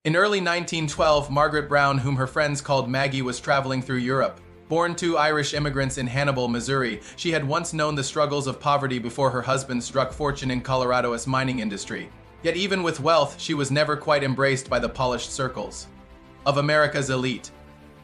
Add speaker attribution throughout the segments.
Speaker 1: In early 1912, Margaret Brown, whom her friends called Maggie, was traveling through Europe. Born to Irish immigrants in Hannibal, Missouri, she had once known the struggles of poverty before her husband struck fortune in Colorado's mining industry. Yet even with wealth, she was never quite embraced by the polished circles of America's elite.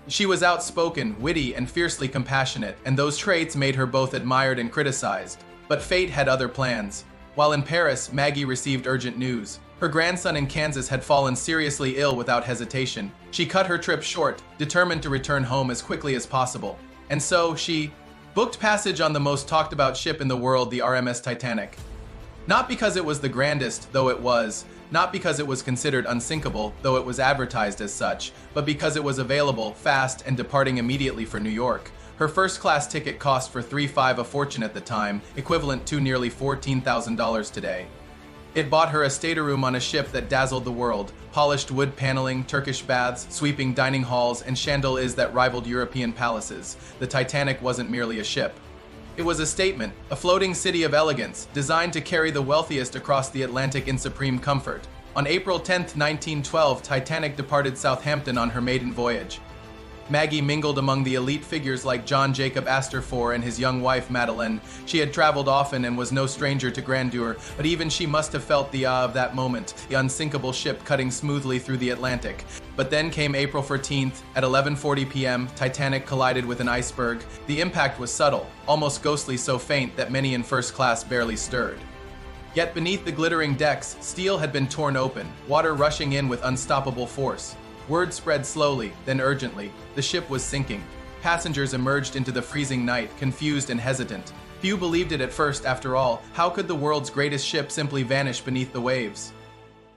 Speaker 1: She was outspoken, witty, and fiercely compassionate, and those traits made her both admired and criticized. But fate had other plans. While in Paris, Maggie received urgent news. Her grandson in Kansas had fallen seriously ill without hesitation. She cut her trip short, determined to return home as quickly as possible. And so she booked passage on the most talked about ship in the world, the RMS Titanic. Not because it was the grandest, though it was, not because it was considered unsinkable, though it was advertised as such, but because it was available, fast, and departing immediately for New York. Her first-class ticket cost for $3.5 a fortune at the time, equivalent to nearly $14,000 today. It bought her a stateroom on a ship that dazzled the world, polished wood paneling, Turkish baths, sweeping dining halls, and chandeliers that rivaled European palaces. The Titanic wasn't merely a ship. It was a statement, a floating city of elegance, designed to carry the wealthiest across the Atlantic in supreme comfort. On April 10, 1912, Titanic departed Southampton on her maiden voyage. Maggie mingled among the elite figures like John Jacob Astor IV and his young wife Madeleine. She had traveled often and was no stranger to grandeur, but even she must have felt the awe of that moment, the unsinkable ship cutting smoothly through the Atlantic. But then came April 14th. At 11:40 p.m., Titanic collided with an iceberg. The impact was subtle, almost ghostly, so faint that many in first class barely stirred. Yet beneath the glittering decks, steel had been torn open, water rushing in with unstoppable force. Word spread slowly, then urgently. The ship was sinking. Passengers emerged into the freezing night, confused and hesitant. Few believed it at first, after all. How could the world's greatest ship simply vanish beneath the waves?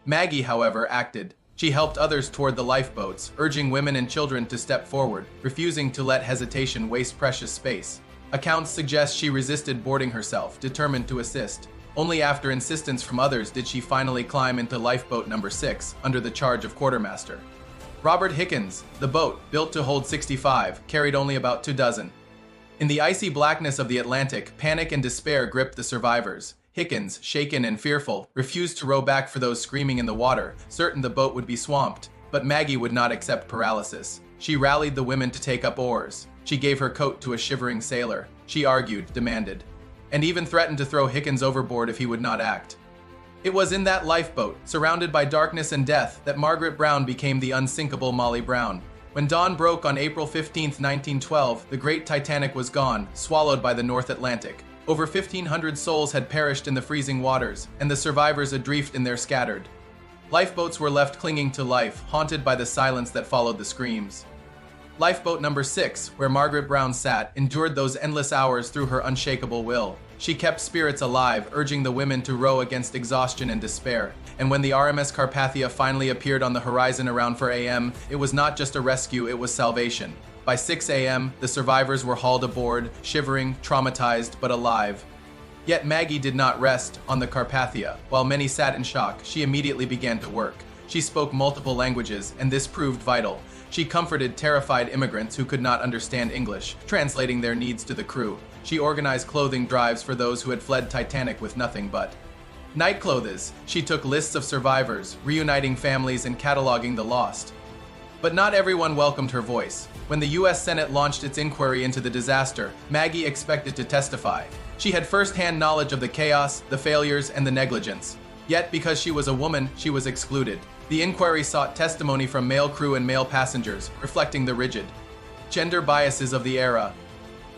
Speaker 1: Maggie, however, acted. She helped others toward the lifeboats, urging women and children to step forward, refusing to let hesitation waste precious space. Accounts suggest she resisted boarding herself, determined to assist. Only after insistence from others did she finally climb into Lifeboat No. 6, under the charge of quartermaster Robert Hickens. The boat, built to hold 65, carried only about 24. In the icy blackness of the Atlantic, panic and despair gripped the survivors. Hickens, shaken and fearful, refused to row back for those screaming in the water, certain the boat would be swamped. But Maggie would not accept paralysis. She rallied the women to take up oars. She gave her coat to a shivering sailor. She argued, demanded, and even threatened to throw Hickens overboard if he would not act. It was in that lifeboat, surrounded by darkness and death, that Margaret Brown became the unsinkable Molly Brown. When dawn broke on April 15, 1912, the great Titanic was gone, swallowed by the North Atlantic. Over 1,500 souls had perished in the freezing waters, and the survivors adrift in their scattered. Lifeboats were left clinging to life, haunted by the silence that followed the screams. Lifeboat No. 6, where Margaret Brown sat, endured those endless hours through her unshakable will. She kept spirits alive, urging the women to row against exhaustion and despair. And when the RMS Carpathia finally appeared on the horizon around 4 a.m., it was not just a rescue, it was salvation. By 6 a.m., the survivors were hauled aboard, shivering, traumatized, but alive. Yet Maggie did not rest on the Carpathia. While many sat in shock, she immediately began to work. She spoke multiple languages, and this proved vital. She comforted terrified immigrants who could not understand English, translating their needs to the crew. She organized clothing drives for those who had fled Titanic with nothing but nightclothes. She took lists of survivors, reuniting families and cataloging the lost. But not everyone welcomed her voice. When the U.S. Senate launched its inquiry into the disaster, Maggie expected to testify. She had first-hand knowledge of the chaos, the failures, and the negligence. Yet, because she was a woman, she was excluded. The inquiry sought testimony from male crew and male passengers, reflecting the rigid gender biases of the era.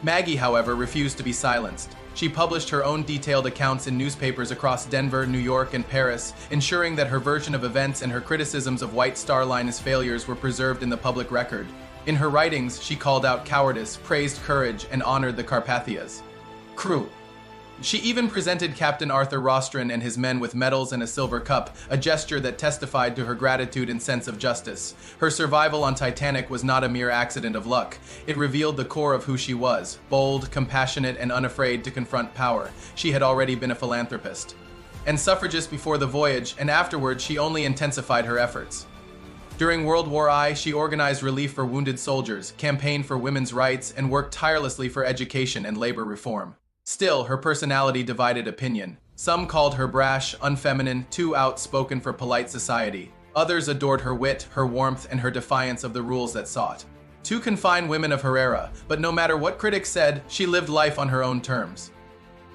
Speaker 1: Maggie, however, refused to be silenced. She published her own detailed accounts in newspapers across Denver, New York, and Paris, ensuring that her version of events and her criticisms of White Star Line's failures were preserved in the public record. In her writings, she called out cowardice, praised courage, and honored the Carpathia's crew. She even presented Captain Arthur Rostron and his men with medals and a silver cup, a gesture that testified to her gratitude and sense of justice. Her survival on Titanic was not a mere accident of luck. It revealed the core of who she was, bold, compassionate, and unafraid to confront power. She had already been a philanthropist and suffragist before the voyage, and afterwards she only intensified her efforts. During World War I, she organized relief for wounded soldiers, campaigned for women's rights, and worked tirelessly for education and labor reform. Still, her personality divided opinion. Some called her brash, unfeminine, too outspoken for polite society. Others adored her wit, her warmth, and her defiance of the rules that sought to confine women of her era, but no matter what critics said, she lived life on her own terms.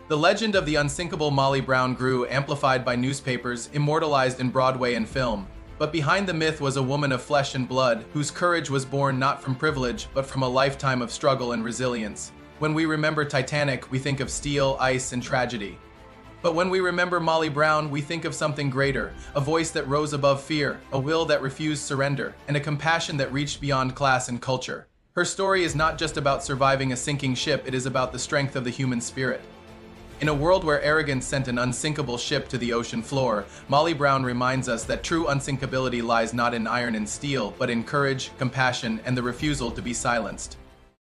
Speaker 1: The legend of the unsinkable Molly Brown grew, amplified by newspapers, immortalized in Broadway and film. But behind the myth was a woman of flesh and blood, whose courage was born not from privilege, but from a lifetime of struggle and resilience. When we remember Titanic, we think of steel, ice, and tragedy. But when we remember Molly Brown, we think of something greater, a voice that rose above fear, a will that refused surrender, and a compassion that reached beyond class and culture. Her story is not just about surviving a sinking ship, it is about the strength of the human spirit. In a world where arrogance sent an unsinkable ship to the ocean floor, Molly Brown reminds us that true unsinkability lies not in iron and steel, but in courage, compassion, and the refusal to be silenced.